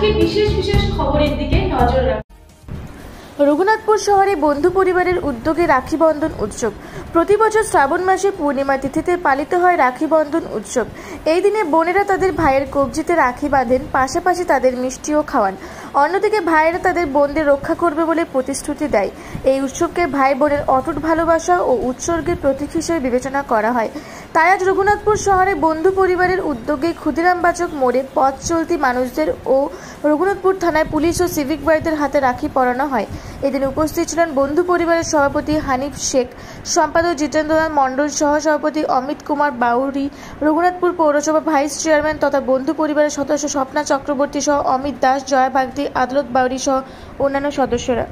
আজকে বিশেষ বিশেষ খবরের দিকে নজর রাখুন। রঘুনাথপুর শহরে বন্ধু পরিবারের উদ্যোগে রাখি বন্ধন উৎসব। প্রতি বছর শ্রাবণ মাসে পূর্ণিমা তিথিতে পালিত হয় রাখি বন্ধন উৎসব। এই দিনে বোনেরা তাদের ভাইয়ের কবজিতে রাখি বাঁধেন, পাশাপাশি তাদের মিষ্টিও খাওয়ান। অন্যদিকে ভাইয়েরা তাদের বোনদের রক্ষা করবে বলে প্রতিশ্রুতি দেয়। এই উৎসবকে ভাই বোনের অটুট ভালোবাসা ও উৎসর্গের প্রতীক হিসেবে বিবেচনা করা হয়। তাই আজ রঘুনাথপুর শহরে বন্ধু পরিবারের উদ্যোগে ক্ষুদিরামবাচক মোড়ে পথ চলতি মানুষদের ও রঘুনাথপুর থানায় পুলিশ ও সিভিক ভাইদের হাতে রাখি পরানো হয়। এদিন উপস্থিত ছিলেন বন্ধু পরিবারের সভাপতি হানিফ শেখ, সম্পাদক জিতেন্দ্রনাথ মণ্ডল, সহসভাপতি অমিত কুমার বাউরি, রঘুনাথপুর পৌরসভা ভাইস চেয়ারম্যান তথা বন্ধু পরিবারের সদস্য স্বপ্না চক্রবর্তী সহ অমিত দাস, জয়া বাগদি, আদালত বাউরি সহ অন্যান্য সদস্যরা।